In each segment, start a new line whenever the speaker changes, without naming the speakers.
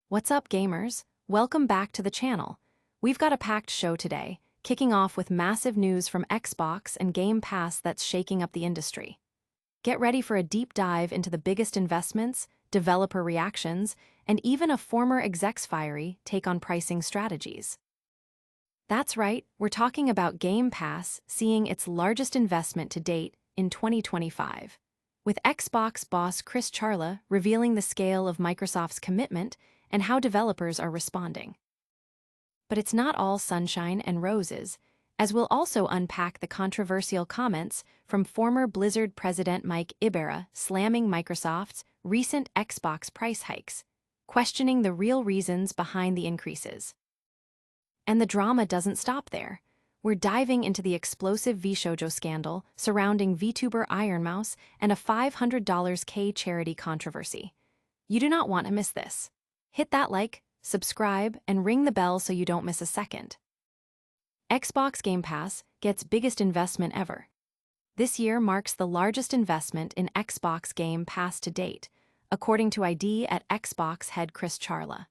What's up, gamers? Welcome back to the channel. We've got a packed show today, kicking off with massive news from Xbox and Game Pass that's shaking up the industry. Get ready for a deep dive into the biggest investments, developer reactions, and even a former exec's fiery take on pricing strategies. That's right, we're talking about Game Pass seeing its largest investment to date in 2025, with Xbox boss Chris Charla revealing the scale of Microsoft's commitment and how developers are responding. But it's not all sunshine and roses, as we'll also unpack the controversial comments from former Blizzard President Mike Ybarra slamming Microsoft's recent Xbox price hikes, questioning the real reasons behind the increases. And the drama doesn't stop there. We're diving into the explosive VShojo scandal surrounding VTuber Ironmouse and a $500K charity controversy. You do not want to miss this. Hit that like, subscribe, and ring the bell so you don't miss a second. Xbox Game Pass gets biggest investment ever. This year marks the largest investment in Xbox Game Pass to date, according to ID at Xbox head Chris Charla.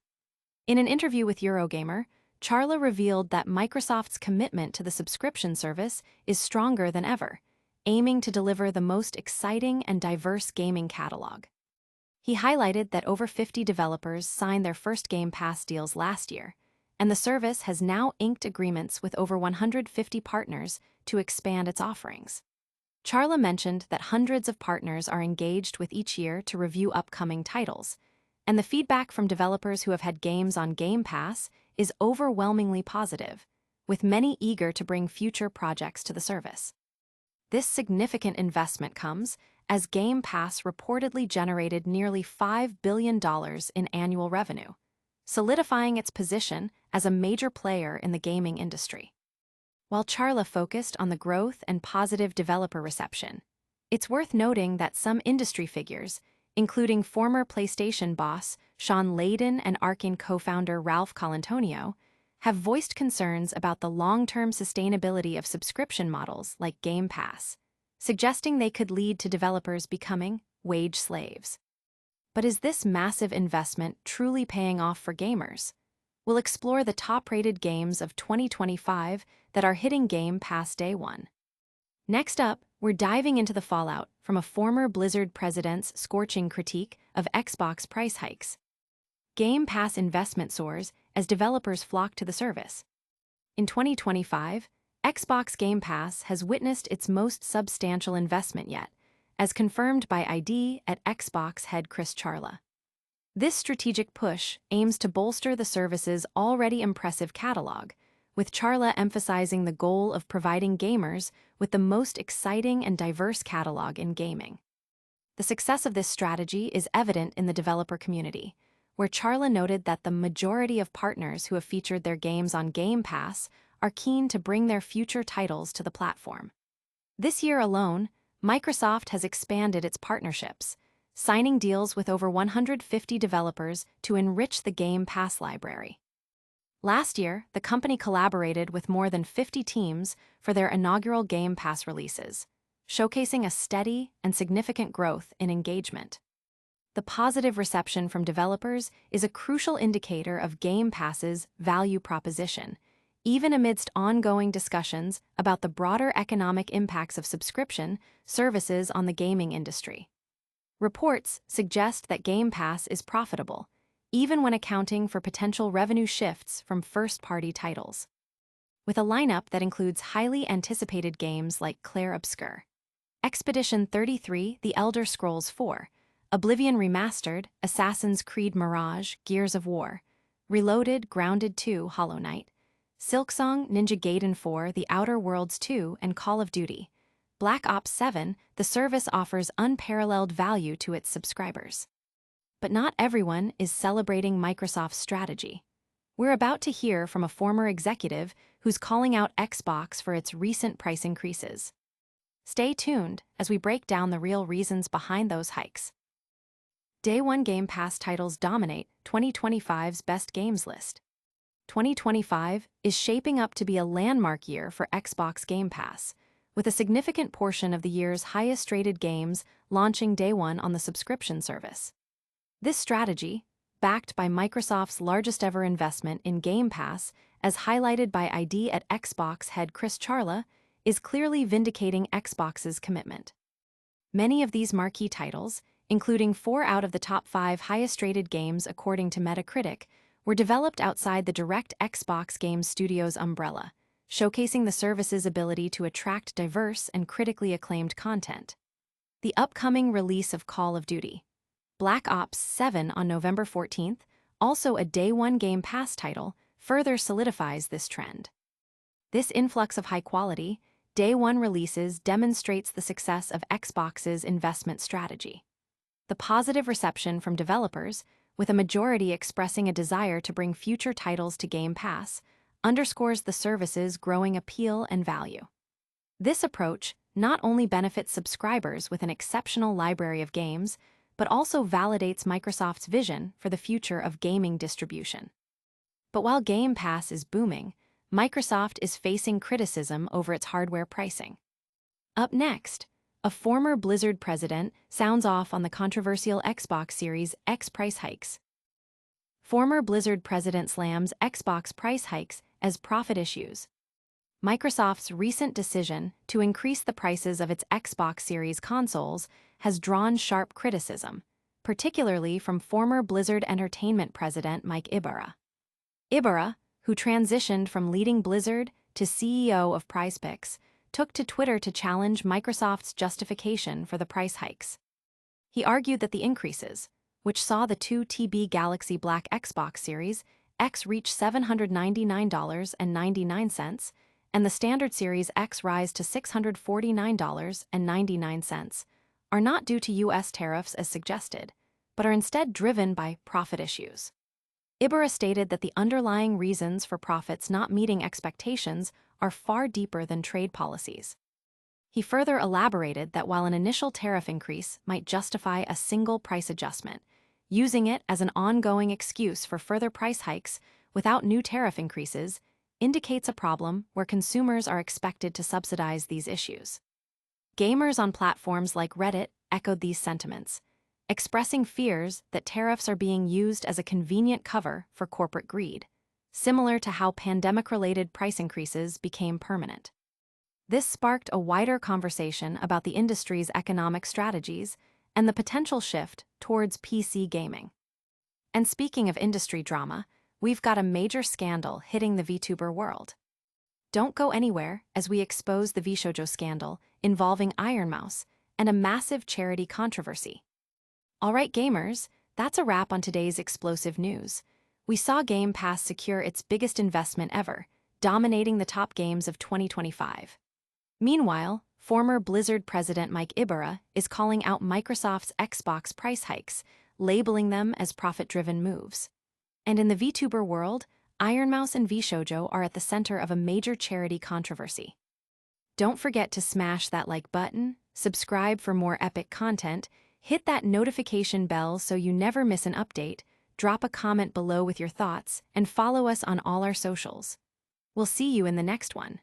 In an interview with Eurogamer, Charla revealed that Microsoft's commitment to the subscription service is stronger than ever, aiming to deliver the most exciting and diverse gaming catalog. He highlighted that over 50 developers signed their first Game Pass deals last year, and the service has now inked agreements with over 150 partners to expand its offerings. Charla mentioned that hundreds of partners are engaged with each year to review upcoming titles, and the feedback from developers who have had games on Game Pass is overwhelmingly positive, with many eager to bring future projects to the service. This significant investment comes as Game Pass reportedly generated nearly $5 billion in annual revenue, solidifying its position as a major player in the gaming industry. While Charla focused on the growth and positive developer reception, it's worth noting that some industry figures, including former PlayStation boss Sean Layden and Arkane co-founder Ralph Colantonio, have voiced concerns about the long-term sustainability of subscription models like Game Pass, suggesting they could lead to developers becoming wage slaves. But is this massive investment truly paying off for gamers? We'll explore the top-rated games of 2025 that are hitting Game Pass day one. Next up, we're diving into the fallout from a former Blizzard president's scorching critique of Xbox price hikes. Game Pass investment soars as developers flock to the service. In 2025, Xbox Game Pass has witnessed its most substantial investment yet, as confirmed by ID at Xbox head Chris Charla. This strategic push aims to bolster the service's already impressive catalog, with Charla emphasizing the goal of providing gamers with the most exciting and diverse catalog in gaming. The success of this strategy is evident in the developer community, where Charla noted that the majority of partners who have featured their games on Game Pass are keen to bring their future titles to the platform. This year alone, Microsoft has expanded its partnerships, signing deals with over 150 developers to enrich the Game Pass library. Last year, the company collaborated with more than 50 teams for their inaugural Game Pass releases, showcasing a steady and significant growth in engagement. The positive reception from developers is a crucial indicator of Game Pass's value proposition, even amidst ongoing discussions about the broader economic impacts of subscription services on the gaming industry. Reports suggest that Game Pass is profitable, even when accounting for potential revenue shifts from first-party titles. With a lineup that includes highly anticipated games like Clair Obscur, Expedition 33, The Elder Scrolls IV, Oblivion Remastered, Assassin's Creed Mirage, Gears of War, Reloaded, Grounded 2, Hollow Knight, Silksong, Ninja Gaiden 4, The Outer Worlds 2, and Call of Duty, Black Ops 7, the service offers unparalleled value to its subscribers. But not everyone is celebrating Microsoft's strategy. We're about to hear from a former executive who's calling out Xbox for its recent price increases. Stay tuned as we break down the real reasons behind those hikes. Day one Game Pass titles dominate 2025's best games list. 2025 is shaping up to be a landmark year for Xbox Game Pass, with a significant portion of the year's highest-rated games launching day one on the subscription service. This strategy, backed by Microsoft's largest ever investment in Game Pass, as highlighted by ID at Xbox head Chris Charla, is clearly vindicating Xbox's commitment. Many of these marquee titles, including 4 out of the top 5 highest-rated games according to Metacritic, were developed outside the direct Xbox Game Studios umbrella, showcasing the service's ability to attract diverse and critically acclaimed content. The upcoming release of Call of Duty Black Ops 7 on November 14th, also a Day 1 Game Pass title, further solidifies this trend. This influx of high-quality, Day 1 releases demonstrates the success of Xbox's investment strategy. The positive reception from developers, with a majority expressing a desire to bring future titles to Game Pass, underscores the service's growing appeal and value. This approach not only benefits subscribers with an exceptional library of games, but also validates Microsoft's vision for the future of gaming distribution. But while Game Pass is booming, Microsoft is facing criticism over its hardware pricing. Up next, a former Blizzard president sounds off on the controversial Xbox Series X price hikes. Former Blizzard president slams Xbox price hikes as profit issues. Microsoft's recent decision to increase the prices of its Xbox Series consoles has drawn sharp criticism, particularly from former Blizzard Entertainment president Mike Ybarra. Ybarra, who transitioned from leading Blizzard to CEO of PrizePicks, took to Twitter to challenge Microsoft's justification for the price hikes. He argued that the increases, which saw the 2 TB Galaxy Black Xbox Series X reach $799.99, and the Standard Series X rise to $649.99, are not due to U.S. tariffs as suggested, but are instead driven by profit issues. Ybarra stated that the underlying reasons for profits not meeting expectations are far deeper than trade policies. He further elaborated that while an initial tariff increase might justify a single price adjustment, using it as an ongoing excuse for further price hikes without new tariff increases indicates a problem where consumers are expected to subsidize these issues. Gamers on platforms like Reddit echoed these sentiments, expressing fears that tariffs are being used as a convenient cover for corporate greed, similar to how pandemic-related price increases became permanent. This sparked a wider conversation about the industry's economic strategies and the potential shift towards PC gaming. And speaking of industry drama, we've got a major scandal hitting the VTuber world. Don't go anywhere as we expose the VShojo scandal involving Ironmouse and a massive charity controversy. Alright gamers, that's a wrap on today's explosive news. We saw Game Pass secure its biggest investment ever, dominating the top games of 2025. Meanwhile, former Blizzard president Mike Ybarra is calling out Microsoft's Xbox price hikes, labeling them as profit-driven moves. And in the VTuber world, Ironmouse and VShojo are at the center of a major charity controversy. Don't forget to smash that like button, subscribe for more epic content, hit that notification bell so you never miss an update, drop a comment below with your thoughts, and follow us on all our socials. We'll see you in the next one.